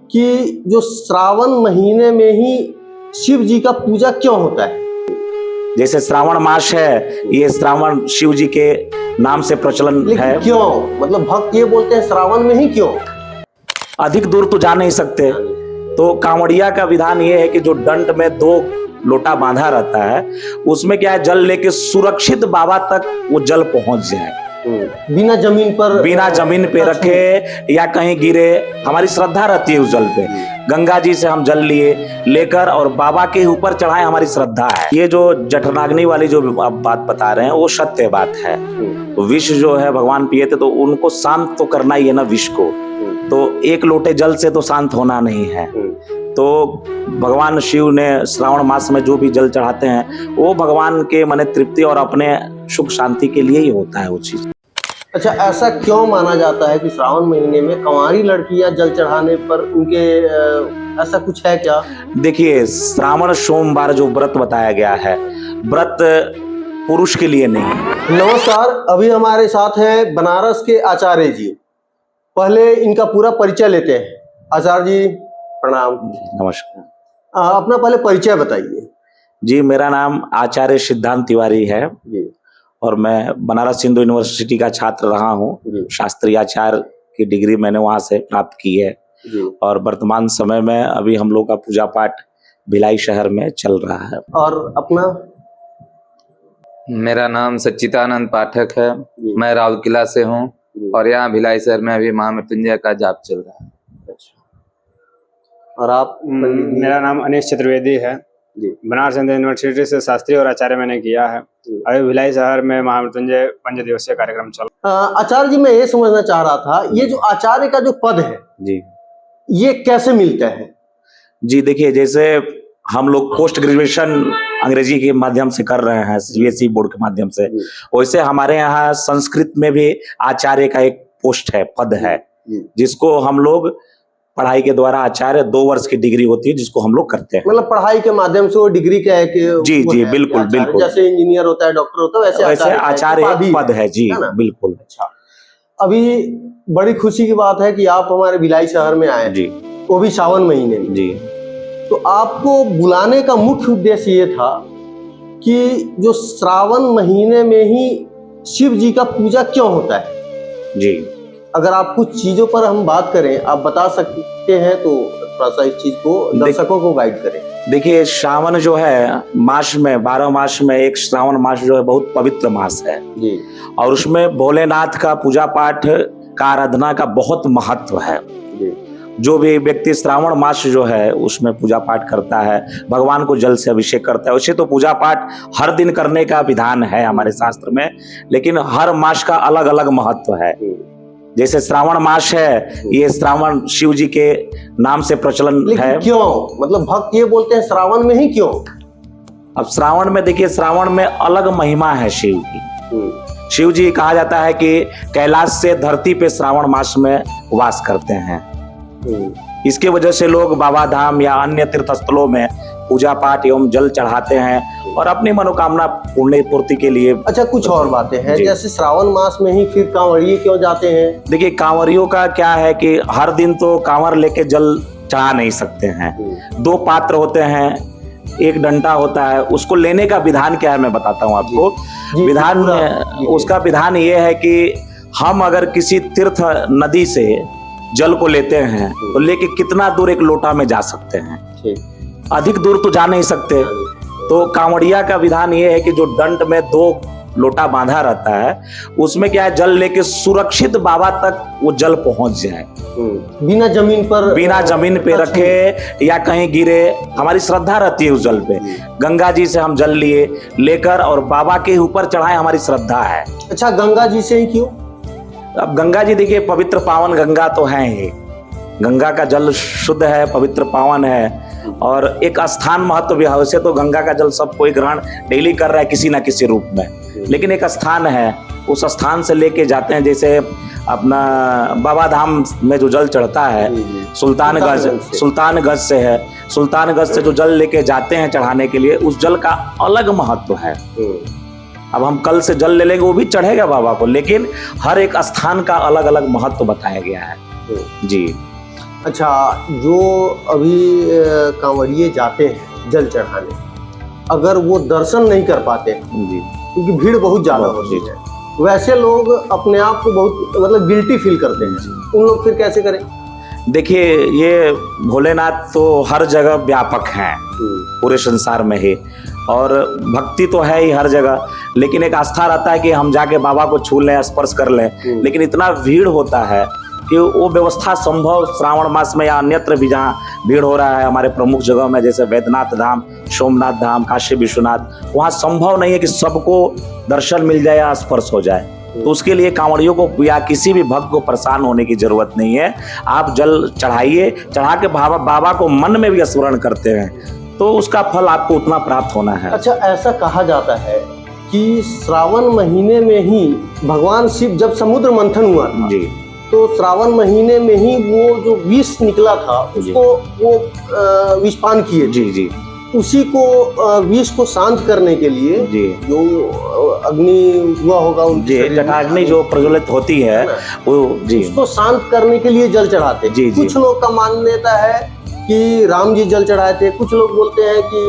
कि जो श्रावण महीने में ही शिव जी का पूजा क्यों होता है? जैसे श्रावण मास है, ये श्रावण शिव जी के नाम से प्रचलन है। क्यों? मतलब भक्त ये बोलते हैं श्रावण में ही क्यों? अधिक दूर तो जा नहीं सकते, तो कांवड़िया का विधान ये है कि जो दंड में 2 लोटा बांधा रहता है, उसमें क्या है, जल लेके सुरक्षित बाबा तक वो जल पहुंच जाए, बिना जमीन पे रखे या कहीं गिरे। हमारी श्रद्धा रहती है उस जल पे। गंगा जी से हम जल लेकर और बाबा के ऊपर चढ़ाए, हमारी श्रद्धा है। ये जो जठरनाग्नि वाली जो आप बात बता रहे हैं, वो सत्य बात है। विष जो है भगवान पिए थे, तो उनको शांत तो करना ही है ना विष को। तो 1 लोटे जल से तो शांत होना नहीं है। तो भगवान शिव ने श्रावण मास में जो भी जल चढ़ाते हैं, वो भगवान के मन तृप्ति और अपने सुख शांति के लिए ही होता है वो चीज। अच्छा, ऐसा क्यों माना जाता है कि श्रावण महीने में कंवारी लड़कियां जल चढ़ाने पर उनके ऐसा कुछ है क्या? देखिए, श्रावण सोमवार जो व्रत बताया गया है, व्रत पुरुष के लिए नहीं। नमस्कार, अभी हमारे साथ हैं बनारस के आचार्य जी। पहले इनका पूरा परिचय लेते हैं। आचार्य जी प्रणाम। नमस्कार। अपना पहले परिचय बताइए। जी, मेरा नाम आचार्य सिद्धांत तिवारी है जी, और मैं बनारस हिंदू यूनिवर्सिटी का छात्र रहा हूँ। शास्त्रीय आचार्य की डिग्री मैंने वहाँ से प्राप्त की है और वर्तमान समय में अभी हम लोग का पूजा पाठ भिलाई शहर में चल रहा है। और अपना? मेरा नाम सच्चिदानंद पाठक है, मैं राउरकेला से हूँ और यहाँ भिलाई शहर में अभी महामृत्युंजय का जाप चल रहा है। और आप? मेरा नाम अनीश चतुर्वेदी है। बनारस हिंदू यूनिवर्सिटी से शास्त्रीय और आचार्य मैंने किया है। अभी भिलाई शहर में महामृत्युंजय 5 दिवसीय कार्यक्रम चल। आचार्य जी, मैं ये समझना चाह रहा था, ये जो आचार्य का जो पद है जी, ये कैसे मिलता है? जी देखिए, जैसे हम लोग पोस्ट ग्रेजुएशन अंग्रेजी के माध्यम से कर रहे हैं, सीबीएसई बोर्ड के माध्यम से, वैसे हमारे यहाँ संस्कृत में भी आचार्य का एक पोस्ट है, पद है, जिसको हम लोग पढ़ाई के द्वारा आचार्य 2 वर्ष की डिग्री होती है, जिसको हम लोग करते हैं। मतलब पढ़ाई के माध्यम से वो डिग्री क्या है कि जी जी बिल्कुल बिल्कुल, जैसे इंजीनियर होता है, डॉक्टर होता है, वैसे आचार्य पद है। जी बिल्कुल। अच्छा, अभी बड़ी खुशी की बात है कि आप हमारे भिलाई शहर में आए जी, वो भी सावन महीने में जी। तो आपको बुलाने का मुख्य उद्देश्य ये था कि जो श्रावण महीने में ही शिव जी का पूजा क्यों होता है जी। अगर आप कुछ चीजों पर हम बात करें, आप बता सकते हैं तो थोड़ा सा इस चीज को दर्शकों को गाइड करें। देखिए, श्रावण जो है मास में 12 मास में एक श्रावण मास जो है बहुत पवित्र मास है जी, और उसमें भोलेनाथ का पूजा पाठ का आराधना का बहुत महत्व है जी। जो भी व्यक्ति श्रावण मास जो है उसमें पूजा पाठ करता है, भगवान को जल से अभिषेक करता है। वैसे तो पूजा पाठ हर दिन करने का विधान है हमारे शास्त्र में, लेकिन हर मास का अलग अलग महत्व है। जैसे श्रावण मास है, ये श्रावण शिव जी के नाम से प्रचलन है। क्यों? मतलब भक्त ये बोलते हैं श्रावण में ही क्यों? अब श्रावण में देखिए, श्रावण में अलग महिमा है शिव की। शिव जी कहा जाता है कि कैलाश से धरती पे श्रावण मास में वास करते हैं। इसके वजह से लोग बाबा धाम या अन्य तीर्थ स्थलों में पूजा पाठ एवं जल चढ़ाते हैं और अपनी मनोकामना पूर्ति के लिए। अच्छा, कुछ और बातें हैं, जैसे श्रावण मास में ही फिर कांवड़िए क्यों जाते हैं? देखिए, कांवरियों का क्या है कि हर दिन तो कांवर लेके जल चढ़ा नहीं सकते हैं। 2 पात्र होते हैं, 1 डंडा होता है, उसको लेने का विधान क्या है मैं बताता हूँ आपको। विधान उसका विधान ये है कि हम अगर किसी तीर्थ नदी से जल को लेते हैं तो लेके कितना दूर 1 लोटा में जा सकते हैं, अधिक दूर तो जा नहीं सकते। तो कांवड़िया का विधान ये है कि जो दंड में 2 लोटा बांधा रहता है, उसमें क्या है, जल लेके सुरक्षित बाबा तक वो जल पहुंच जाए, बिना जमीन पे रखे या कहीं गिरे। हमारी श्रद्धा रहती है उस जल पे। गंगा जी से हम जल लेकर और बाबा के ऊपर चढ़ाए, हमारी श्रद्धा है। अच्छा, गंगा जी से ही क्यों? अब गंगा जी देखिए, पवित्र पावन गंगा तो है ही। गंगा का जल शुद्ध है, पवित्र पावन है और एक स्थान महत्व भी है। वैसे तो गंगा का जल सब कोई ग्रहण डेली कर रहा है किसी ना किसी रूप में, लेकिन एक स्थान है, उस स्थान से लेके जाते हैं। जैसे अपना बाबा धाम में जो जल चढ़ता है सुल्तानगंज से है, सुल्तानगंज से जो जल लेके जाते हैं चढ़ाने के लिए, उस जल का अलग महत्व है। अब हम कल से जल ले लेंगे, वो भी चढ़ेगा बाबा को, लेकिन हर एक स्थान का अलग अलग महत्व बताया गया है जी। अच्छा, जो अभी कांवड़िए जाते हैं जल चढ़ाने, अगर वो दर्शन नहीं कर पाते जी क्योंकि भीड़ बहुत ज्यादा होती है, वैसे लोग अपने आप को बहुत मतलब गिल्टी फील करते हैं, उन लोग फिर कैसे करें? देखिए, ये भोलेनाथ तो हर जगह व्यापक हैं पूरे संसार में ही, और भक्ति तो है ही हर जगह, लेकिन एक आस्था रहता है कि हम जाके बाबा को छू लें, स्पर्श कर लें। लेकिन इतना भीड़ होता है कि वो व्यवस्था संभव श्रावण मास में या अन्यत्र भी जहाँ भीड़ हो रहा है हमारे प्रमुख जगहों में, जैसे वैद्यनाथ धाम, सोमनाथ धाम, काशी विश्वनाथ, वहाँ संभव नहीं है कि सबको दर्शन मिल जाए या स्पर्श हो जाए। तो उसके लिए कांवड़ियों को या किसी भी भक्त को परेशान होने की जरूरत नहीं है। आप जल चढ़ाइए, चढ़ा के बाबा को मन में भी स्मरण करते हैं तो उसका फल आपको उतना प्राप्त होना है। अच्छा, ऐसा कहा जाता है कि श्रावण महीने में ही भगवान शिव जब समुद्र मंथन हुआ था जी, तो श्रावण महीने में ही वो जो विष निकला था उसको वो विषपान किए। जी जी, उसी को विष को शांत करने के लिए जी, जो अग्नि हुआ होगा उनके जी, जटाग्नि जो प्रज्वलित होती है वो, जी, उसको शांत करने के लिए जल चढ़ाते हैं। जी, जी। कुछ लोग का मान्यता है कि राम जी जल चढ़ाए थे, कुछ लोग बोलते हैं कि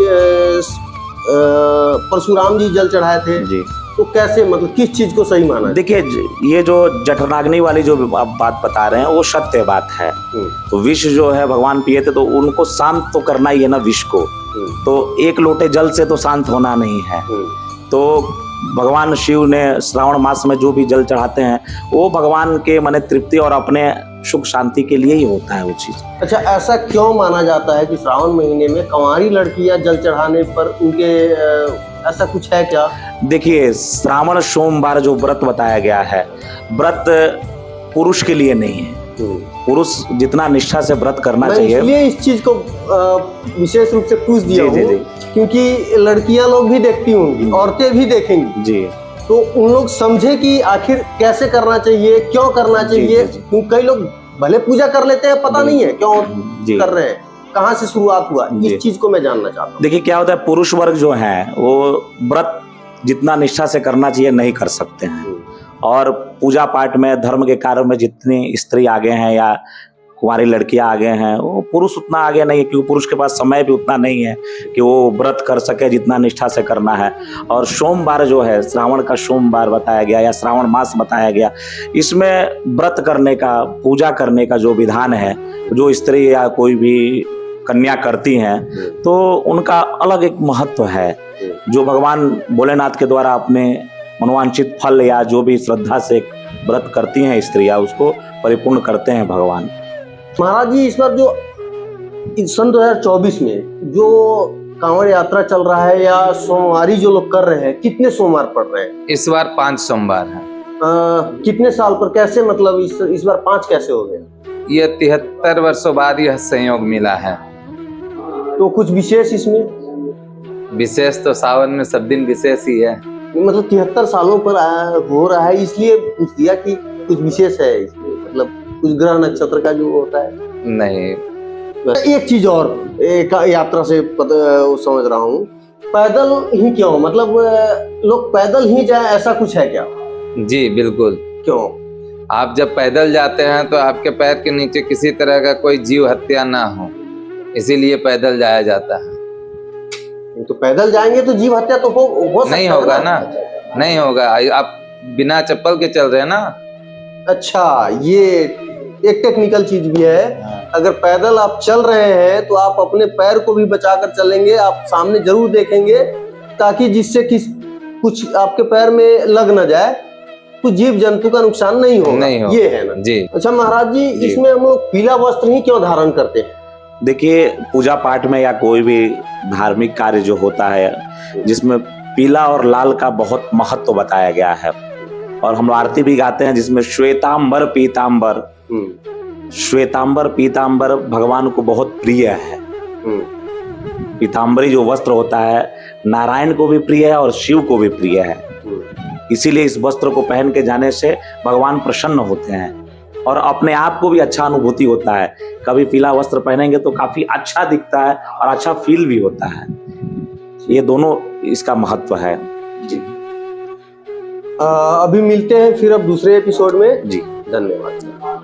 परशुराम जी जल चढ़ाए थे। जी। तो कैसे, मतलब किस चीज को सही माना? देखिए, ये जो जठराग्नि वाली जो आप बात बता रहे हैं वो सत्य बात है। तो विष जो है भगवान पिए थे तो उनको शांत तो करना ही है ना विष को, तो एक लोटे जल से तो शांत होना नहीं है। तो भगवान शिव ने श्रावण मास में जो भी जल चढ़ाते हैं वो भगवान के मन तृप्ति और अपने सुख शांति के लिए ही होता है वो चीज। अच्छा, ऐसा क्यों माना जाता है कि श्रावण महीने में कंवारी लड़कियां जल चढ़ाने पर उनके ऐसा कुछ है क्या? देखिए, श्रावण सोमवार जो व्रत बताया गया है, व्रत पुरुष के लिए नहीं है। पुरुष जितना निष्ठा से व्रत करना चाहिए, इसलिए इस चीज को विशेष रूप से पूछ दिया हूं, क्योंकि लड़कियां लोग भी देखती होंगी, औरतें भी देखेंगी जी, तो उन लोग समझे कि आखिर कैसे करना चाहिए, क्यों करना चाहिए। क्योंकि कई लोग भले पूजा कर लेते हैं, पता नहीं है क्यों कर रहे हैं, कहाँ से शुरुआत हुआ, इस चीज को मैं जानना चाहता हूँ। देखिए, क्या होता है, पुरुष वर्ग जो है वो व्रत जितना निष्ठा से करना चाहिए नहीं कर सकते हैं, और पूजा पाठ में धर्म के कार्य में जितनी स्त्री आगे हैं या कुंवारी लड़कियां आगे हैं, वो पुरुष उतना आगे नहीं है, क्योंकि पुरुष के पास समय भी उतना नहीं है कि वो व्रत कर सके जितना निष्ठा से करना है। और सोमवार जो है, श्रावण का सोमवार बताया गया या श्रावण मास बताया गया, इसमें व्रत करने का, पूजा करने का जो विधान है, जो स्त्री या कोई भी कन्या करती हैं तो उनका अलग एक महत्व है, जो भगवान भोलेनाथ के द्वारा अपने मनोवांछित फल या जो भी श्रद्धा से व्रत करती हैं स्त्रियां, उसको परिपूर्ण करते हैं भगवान। महाराज जी, इस बार जो सन 2024 में जो कांवड़ यात्रा चल रहा है या सोमवारी जो लोग कर रहे हैं, कितने सोमवार पड़ रहे हैं? इस बार 5 सोमवार है। कितने साल पर, कैसे, मतलब इस बार 5 कैसे हो गए? ये 73 वर्षों बाद यह संयोग मिला है। तो कुछ विशेष इसमें? विशेष तो सावन में सब दिन विशेष ही है। मतलब 73 सालों पर हो रहा है, इसलिए पूछ दिया कि कुछ विशेष है इसमें, मतलब कुछ ग्रह नक्षत्र का जो होता है? नहीं। एक चीज और, एक यात्रा से समझ रहा हूँ, पैदल ही क्यों, मतलब लोग पैदल ही जाए, ऐसा कुछ है क्या? जी बिल्कुल। क्यों? आप जब पैदल जाते हैं तो आपके पैर के नीचे किसी तरह का कोई जीव हत्या ना हो, इसीलिए पैदल जाया जाता है। तो पैदल जाएंगे तो जीव हत्या तो हो नहीं होगा ना, नहीं होगा। आप बिना चप्पल के चल रहे हैं ना। अच्छा, ये एक टेक्निकल चीज भी है। अगर पैदल आप चल रहे हैं तो आप अपने पैर को भी बचाकर चलेंगे, आप सामने जरूर देखेंगे, ताकि जिससे कुछ आपके पैर में लग न जाए, कुछ जीव जंतु का नुकसान नहीं होगा। ये है ना जी। अच्छा महाराज जी, इसमें हम लोग पीला वस्त्र ही क्यों धारण करते हैं? देखिए, पूजा पाठ में या कोई भी धार्मिक कार्य जो होता है जिसमें पीला और लाल का बहुत महत्व बताया गया है, और हम आरती भी गाते हैं जिसमें श्वेतांबर पीतांबर, श्वेतांबर पीतांबर भगवान को बहुत प्रिय है। पीतांबरी जो वस्त्र होता है नारायण को भी प्रिय है और शिव को भी प्रिय है, इसीलिए इस वस्त्र को पहन के जाने से भगवान प्रसन्न होते हैं और अपने आप को भी अच्छा अनुभूति होता है। कभी पीला वस्त्र पहनेंगे तो काफी अच्छा दिखता है और अच्छा फील भी होता है। ये दोनों इसका महत्व है जी। अभी मिलते हैं फिर अब दूसरे एपिसोड में जी। धन्यवाद।